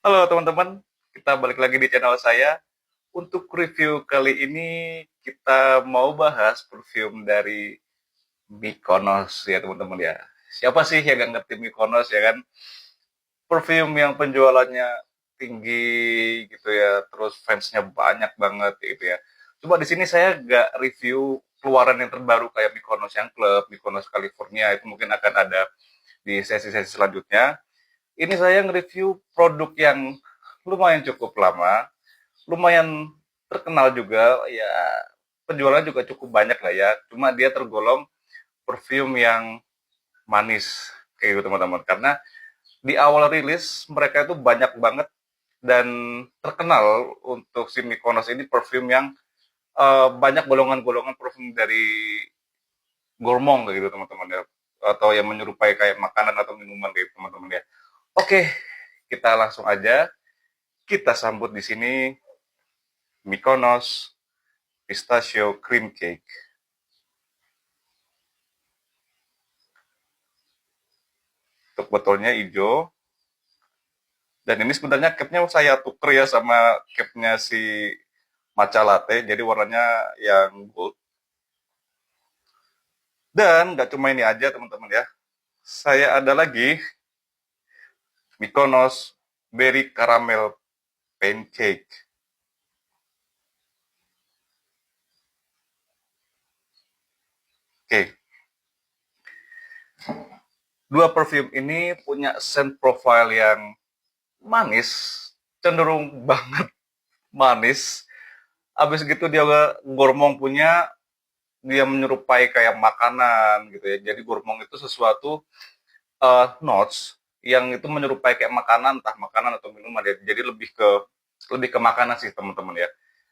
Halo teman-teman, kita balik lagi di channel saya. Untuk review kali ini kita mau bahas perfume dari Mykonos ya teman-teman ya. Siapa sih yang nggak ngerti Mykonos ya kan? Perfume yang penjualannya tinggi gitu ya, terus fansnya banyak banget gitu ya. Coba di sini saya nggak review keluaran yang terbaru kayak Mykonos yang Club, Mykonos California itu mungkin akan ada di sesi-sesi selanjutnya. Ini saya nge-review produk yang lumayan cukup lama, lumayan terkenal juga, ya penjualan juga cukup banyak lah ya. Cuma dia tergolong perfume yang manis kayak gitu teman-teman. Karena di awal rilis mereka itu banyak banget dan terkenal untuk si Mykonos ini perfume yang banyak golongan-golongan perfume dari gourmand kayak gitu teman-teman ya, atau yang menyerupai kayak makanan atau minuman kayak gitu, teman-teman ya. Oke, kita langsung aja kita sambut di sini Mykonos Pistachio Cream Cake. Untuk botolnya hijau. Dan ini sebenarnya capnya saya tuker ya sama capnya si matcha latte. Jadi warnanya yang gold. Dan nggak cuma ini aja teman-teman ya. Saya ada lagi Mykonos Berry Caramel Pancake. Oke, dua perfume ini punya scent profile yang manis, cenderung banget manis. Abis gitu dia gormong punya, dia menyerupai kayak makanan gitu ya. Jadi gourmand itu sesuatu notes yang itu menyerupai kayak makanan, entah makanan atau minuman ya. Jadi lebih ke makanan sih teman-teman ya.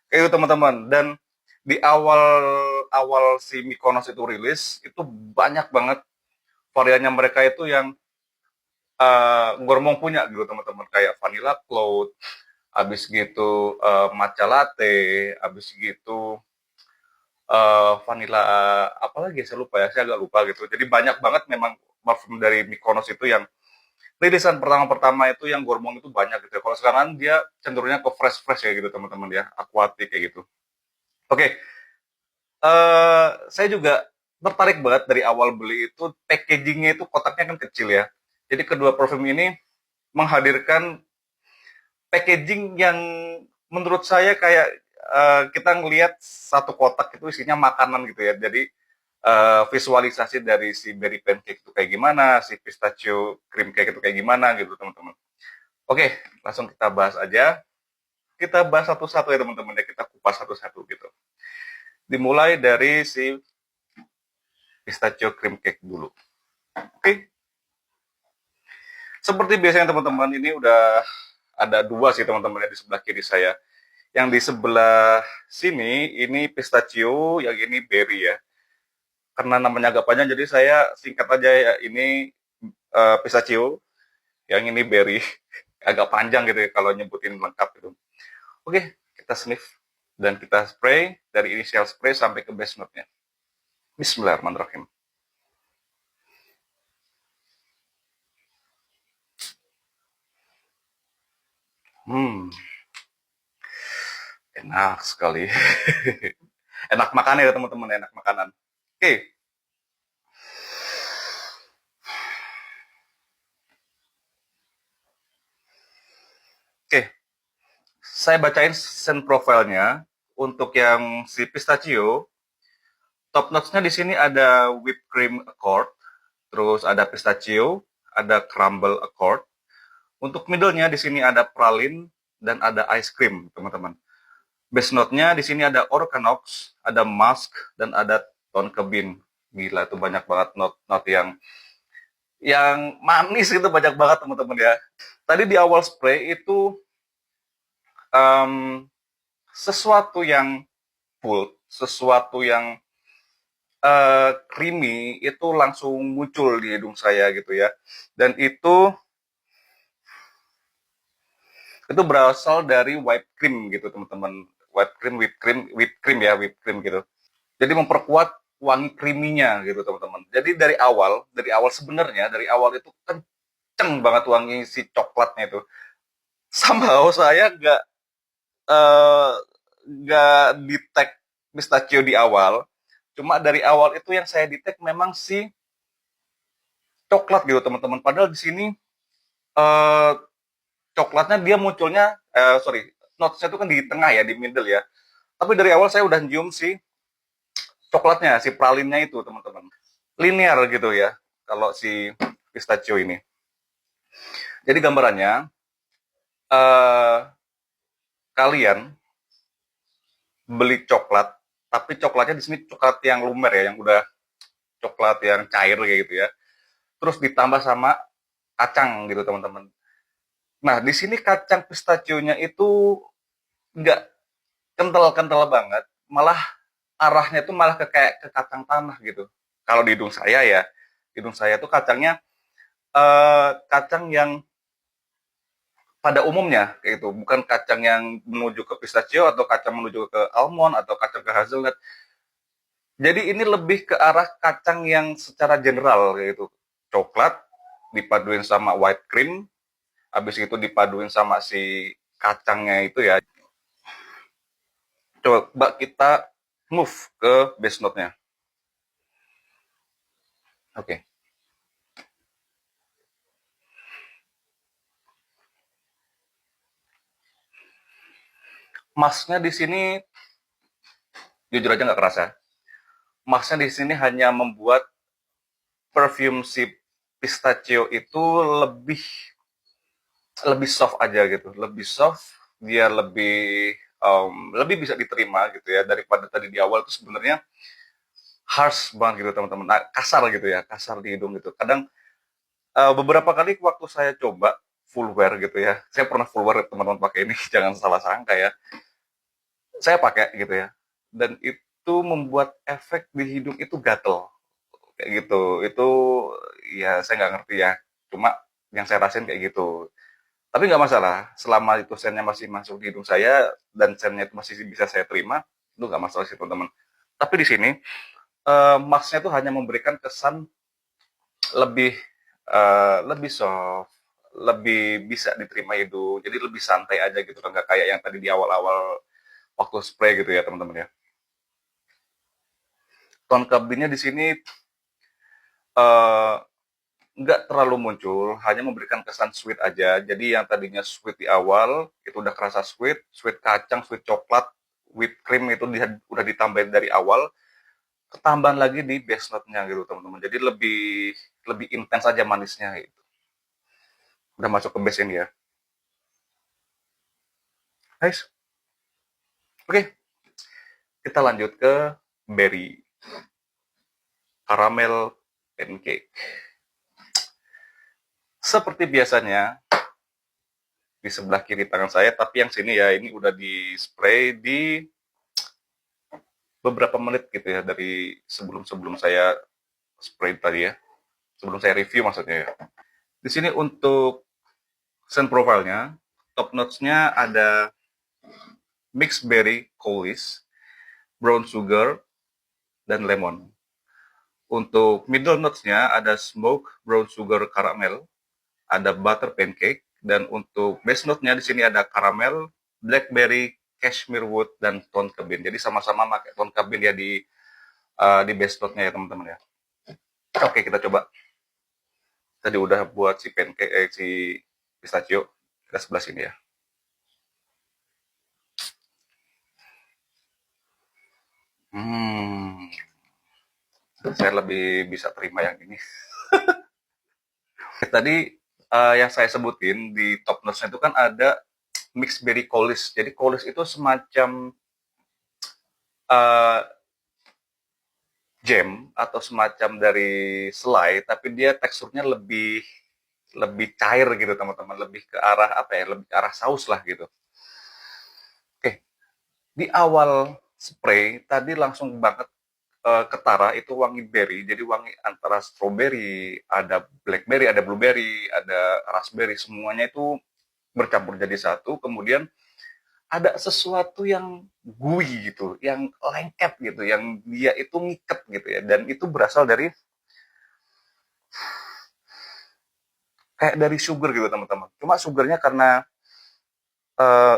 Kayak itu teman-teman. Dan di awal awal si Mykonos itu rilis itu banyak banget variannya mereka itu yang gourmand punya gitu teman-teman, kayak vanilla cloud, habis gitu matcha latte, habis gitu vanilla apa lagi saya lupa ya, saya agak lupa gitu. Jadi banyak banget memang parfum dari Mykonos itu yang rilisan pertama-pertama itu yang gourmand itu banyak gitu ya. Kalau sekarang dia cenderungnya ke fresh-fresh ya gitu teman-teman ya, aquatic kayak gitu. Oke, saya juga tertarik banget dari awal beli itu packagingnya itu kotaknya kan kecil ya. Jadi kedua parfum ini menghadirkan packaging yang menurut saya kayak kita ngelihat satu kotak itu isinya makanan gitu ya. Jadi visualisasi dari si berry pancake itu kayak gimana, si pistachio cream cake itu kayak gimana gitu teman-teman. Oke, langsung kita bahas aja. Kita bahas satu-satu ya teman-teman ya, kita kupas satu-satu gitu. Dimulai dari si pistachio cream cake dulu. Oke, seperti biasanya teman-teman ini udah ada dua sih teman-teman ya di sebelah kiri saya. Yang di sebelah sini ini pistachio, yang ini berry ya. Karena namanya agak panjang jadi saya singkat aja ya, ini pistachio, yang ini berry. Agak panjang gitu ya kalau nyebutin lengkap gitu. Oke, kita sniff dan kita spray dari initial spray sampai ke base note-nya. Bismillahirrahmanirrahim. Hmm, enak sekali. Enak makan ya teman-teman, enak makanan. Oke, oke. Saya bacain scent profile-nya. Untuk yang si pistachio, top notes-nya di sini ada whipped cream accord, terus ada pistachio, ada crumble accord. Untuk middle-nya di sini ada pralin dan ada ice cream, teman-teman. Base note-nya di sini ada organox, ada musk, dan ada tonka bean. Gila, itu banyak banget not yang manis, itu banyak banget teman-teman ya. Tadi di awal spray itu um, sesuatu yang full, sesuatu yang creamy itu langsung muncul di hidung saya gitu ya. Dan itu berasal dari whipped cream gitu teman-teman. Whipped cream ya, whipped cream gitu. Jadi memperkuat wangi creaminya gitu teman-teman. Jadi dari awal sebenarnya dari awal itu kenceng banget wangi si coklatnya itu. somehow saya eh, nggak detect pistachio di awal. Cuma dari awal itu yang saya detect memang si coklat gitu teman-teman. Padahal di sini eh, coklatnya dia munculnya, sorry, notesnya itu kan di tengah ya, di middle ya. Tapi dari awal saya udah nyium si coklatnya, si pralinnya itu teman-teman. Linear gitu ya, kalau si pistachio ini. Jadi gambarannya, eh, kalian beli coklat, tapi coklatnya di sini coklat yang lumer ya, yang udah coklat yang cair kayak gitu ya. Terus ditambah sama kacang gitu teman-teman. Nah di sini kacang pistachio-nya itu nggak kental-kental banget, malah arahnya tuh malah ke kayak ke kacang tanah gitu. Kalau di hidung saya ya, hidung saya tuh kacangnya kacang yang pada umumnya kayak itu, bukan kacang yang menuju ke pistachio atau kacang menuju ke almond atau kacang ke hazelnut. Jadi ini lebih ke arah kacang yang secara general kayak itu. Coklat dipaduin sama white cream, habis itu dipaduin sama si kacangnya itu ya. Coba kita move ke base note-nya. Oke. Okay. Masnya di sini jujur aja nggak kerasa. Masnya di sini hanya membuat perfume si pistachio itu lebih lebih soft aja gitu, lebih soft, dia lebih bisa diterima gitu ya daripada tadi di awal itu sebenarnya harsh banget gitu teman-teman, nah, kasar gitu ya, kasar di hidung gitu. Kadang beberapa kali waktu saya coba full wear gitu ya, saya pernah full wear teman-teman pakai ini, jangan salah sangka ya, saya pakai gitu ya, dan itu membuat efek di hidung itu gatel kayak gitu. Itu ya saya nggak ngerti ya, cuma yang saya rasain kayak gitu. Tapi nggak masalah, selama itu sennya masih masuk di hidung saya dan sennya itu masih bisa saya terima, itu nggak masalah sih teman-teman. Tapi di sini Max-nya itu hanya memberikan kesan lebih lebih soft, lebih bisa diterima hidung, jadi lebih santai aja gitu, nggak kayak yang tadi di awal-awal waktu spray gitu ya teman-teman ya. Tone kabinnya di sini eh, nggak terlalu muncul, hanya memberikan kesan sweet aja. Jadi yang tadinya sweet di awal, itu udah kerasa sweet, sweet kacang, sweet coklat, whipped cream itu udah ditambahin dari awal, ketambahan lagi di base note-nya gitu teman-teman. Jadi lebih lebih intens aja manisnya gitu. Udah masuk ke base ini ya. Guys, oke, kita lanjut ke berry, caramel pancake. Seperti biasanya, di sebelah kiri tangan saya, tapi yang sini ya, ini udah di spray di beberapa menit gitu ya dari sebelum saya spray tadi ya, sebelum saya review maksudnya ya. Di sini untuk scent profile-nya, top notes-nya ada mixed berry colis, brown sugar, dan lemon. Untuk middle notes-nya ada smoke, brown sugar, caramel, ada butter pancake, dan untuk base note-nya di sini ada caramel, blackberry, cashmere wood, dan tone cabin. Jadi sama-sama pakai tone cabin ya di base note-nya ya teman-teman ya. Oke, kita coba. Tadi udah buat si pancake, si pistachio. Kita sebelah sini ya. Hmm, saya lebih bisa terima yang ini. Tadi yang saya sebutin di top notes-nya itu kan ada mixed berry colis. Jadi colis itu semacam uh, jam atau semacam dari selai, tapi dia teksturnya lebih lebih cair gitu teman-teman, lebih ke arah apa ya, lebih ke arah saus lah gitu. Oke, di awal spray tadi langsung banget ketara itu wangi berry, jadi wangi antara strawberry, ada blackberry, ada blueberry, ada raspberry, semuanya itu bercampur jadi satu. Kemudian ada sesuatu yang gooey gitu, yang lengket gitu, yang dia itu ngiket gitu ya, dan itu berasal dari kayak dari sugar gitu teman-teman. Cuma sugarnya karena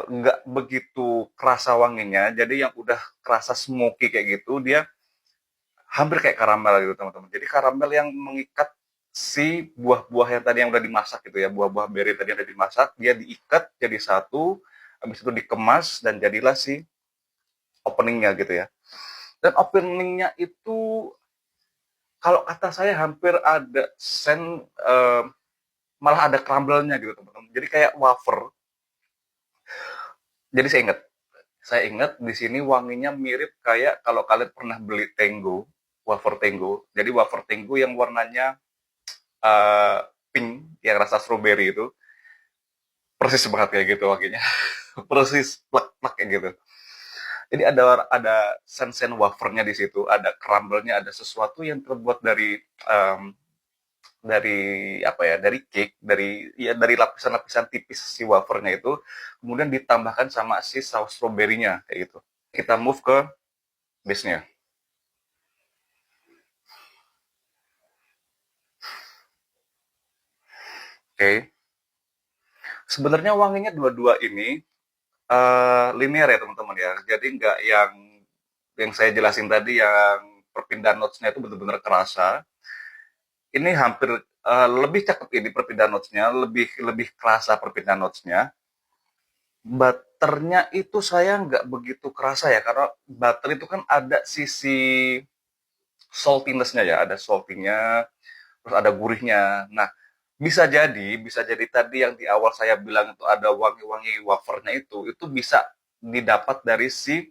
nggak begitu kerasa wanginya, jadi yang udah kerasa smoky kayak gitu, dia hampir kayak karamel gitu teman-teman. Jadi karamel yang mengikat si buah-buah yang tadi yang udah dimasak gitu ya, buah-buah berry tadi yang udah dimasak, dia diikat jadi satu, habis itu dikemas dan jadilah si openingnya gitu ya. Dan openingnya itu kalau kata saya hampir ada malah ada crumble-nya gitu teman-teman. Jadi kayak wafer. Jadi saya ingat di sini wanginya mirip kayak kalau kalian pernah beli Tango, wafer Tango. Jadi wafer Tango yang warnanya pink, yang rasa strawberry itu, persis banget kayak gitu wanginya. Persis plek-plek kayak gitu. Jadi ada sen-sen wafernya di situ, ada crumble-nya, ada sesuatu yang terbuat um, dari apa ya, dari cake, dari lapisan-lapisan tipis si wafernya itu, kemudian ditambahkan sama si saus strawberry-nya kayak gitu. Kita move ke base-nya. Oke. Okay. Sebenarnya wanginya dua-dua ini linear ya teman-teman ya. Jadi nggak yang saya jelasin tadi yang perpindahan notes-nya itu benar-benar kerasa. Ini hampir lebih cakep ini perpindahan notes-nya, lebih lebih kerasa perpindahan notes-nya. Butternya itu saya nggak begitu kerasa ya, karena butter itu kan ada sisi saltiness-nya ya, ada salty-nya, terus ada gurihnya. Nah, bisa jadi tadi yang di awal saya bilang itu ada wangi-wangi wafernya itu bisa didapat dari si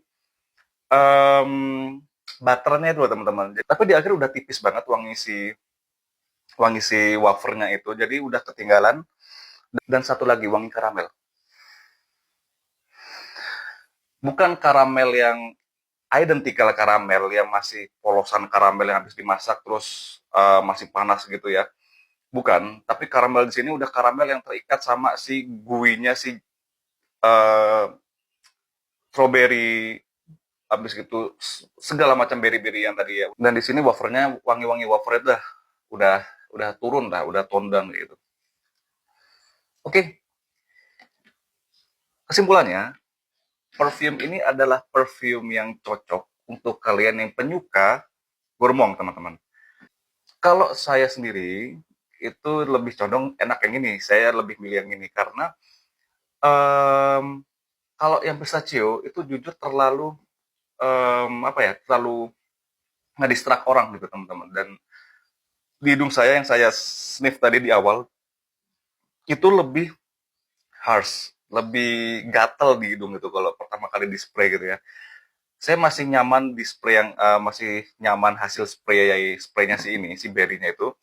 um, butternya itu teman-teman. Tapi di akhir udah tipis banget wangi si wafernya itu, jadi udah ketinggalan. Dan satu lagi wangi karamel. Bukan karamel yang identikal karamel yang masih polosan karamel yang habis dimasak terus masih panas gitu ya. Bukan, tapi karamel di sini udah karamel yang terikat sama si guinya si uh, strawberry, habis gitu segala macam berry-berry yang tadi ya. Dan di sini wafernya wangi-wangi wafer itu udah udah turun lah, udah tone down gitu. Oke, kesimpulannya, perfume ini adalah perfume yang cocok untuk kalian yang penyuka gourmand, teman-teman. Kalau saya sendiri itu lebih condong enak yang ini. Saya lebih milih yang ini karena um, kalau yang pistachio itu jujur terlalu apa ya, terlalu ngedistrak orang gitu teman-teman. Dan di hidung saya yang saya sniff tadi di awal itu lebih harsh, lebih gatel di hidung gitu kalau pertama kali di spray gitu ya. Saya masih nyaman di spray yang masih nyaman hasil spraynya si ini, si berry-nya itu,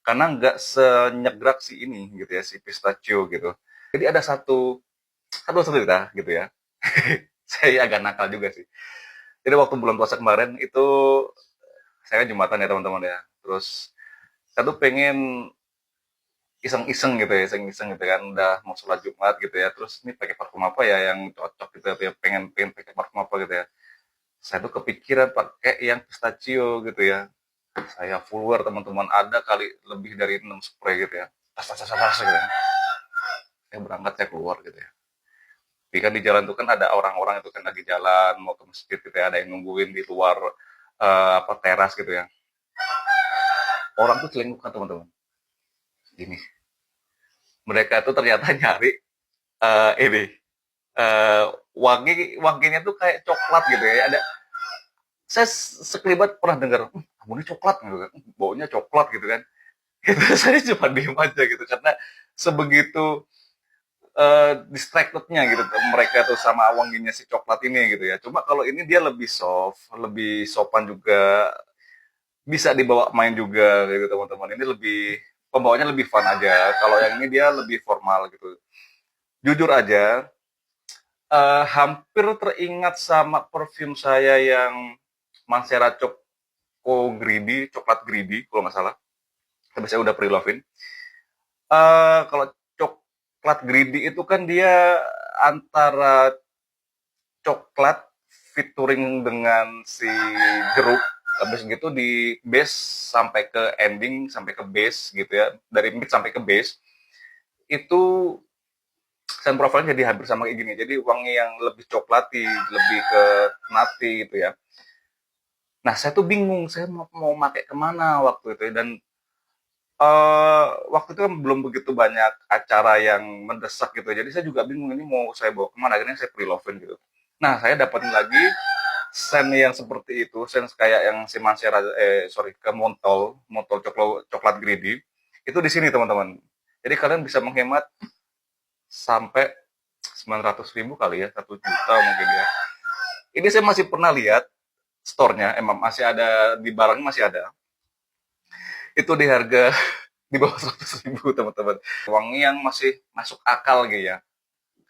karena nggak senyegrak si ini gitu ya, si pistachio gitu. Jadi ada satu cerita gitu ya. Saya agak nakal juga sih. Jadi waktu bulan puasa kemarin itu saya kan Jumatan ya teman-teman ya. Terus saya tuh pengen iseng-iseng gitu ya, iseng-iseng gitu kan, udah mau sholat Jumat gitu ya. Terus ini pakai parfum apa ya yang cocok gitu ya, pengen pengen pakai parfum apa gitu ya. Saya tuh kepikiran pakai yang pistachio gitu ya. Saya follower teman-teman, ada kali lebih dari 6 spray gitu ya. Tas gitu ya. Saya berangkat, saya keluar gitu ya. Tapi kan di jalan tuh kan ada orang-orang itu kan lagi jalan mau ke masjid gitu ya, ada yang nungguin di luar apa teras gitu ya. Orang tuh celengukan teman-teman. Gini, mereka tuh ternyata nyari ini wanginya tuh kayak coklat gitu ya. Saya sekelibat pernah dengar, ini coklat gitu kan, baunya coklat gitu kan. Itu saya cuma diem aja gitu karena sebegitu distractednya gitu mereka tuh sama wanginya si coklat ini gitu ya. Cuma kalau ini dia lebih soft, lebih sopan juga, bisa dibawa main juga gitu teman-teman. Ini lebih pembawanya lebih fun aja. Kalau yang ini dia lebih formal gitu. Jujur aja, hampir teringat sama parfum saya yang Mancera Choco Greedy, coklat greedy kalau nggak salah. Tapi saya udah pre-lovin. Kalau coklat greedy itu kan dia antara coklat featuring dengan si jeruk, habis gitu di base sampai ke ending sampai ke base gitu ya, dari mid sampai ke base itu scent profile jadi hampir sama kayak gini. Jadi wangi yang lebih coklati, lebih ke nati gitu ya. Nah, saya tuh bingung, saya mau pakai kemana waktu itu ya. Dan waktu itu kan belum begitu banyak acara yang mendesak gitu. Jadi saya juga bingung ini mau saya bawa kemana. Akhirnya saya pre-lovin gitu. Nah, saya dapat lagi sen yang seperti itu, sen kayak yang si Mansera, sorry, ke montol coklat, coklat greedy. Itu di sini teman-teman. Jadi kalian bisa menghemat sampai 900.000 kali ya, 1 juta mungkin ya. Ini saya masih pernah lihat store-nya, emang masih ada di barangnya masih ada. Itu di harga di bawah 100.000 teman-teman. Wangi yang masih masuk akal gitu ya.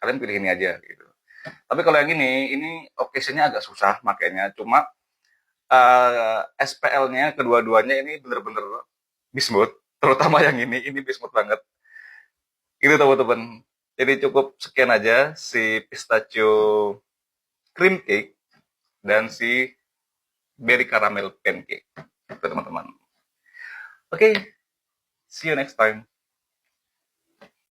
Kalian pilih ini aja gitu. Tapi kalau yang ini occasion-nya agak susah makanya. Cuma SPL-nya kedua-duanya ini bener-bener bismuth. Terutama yang ini bismuth banget. Itu teman-teman. Jadi cukup sekian aja si pistachio cream cake dan si berry caramel pancake. Itu teman-teman. Oke, see you next time.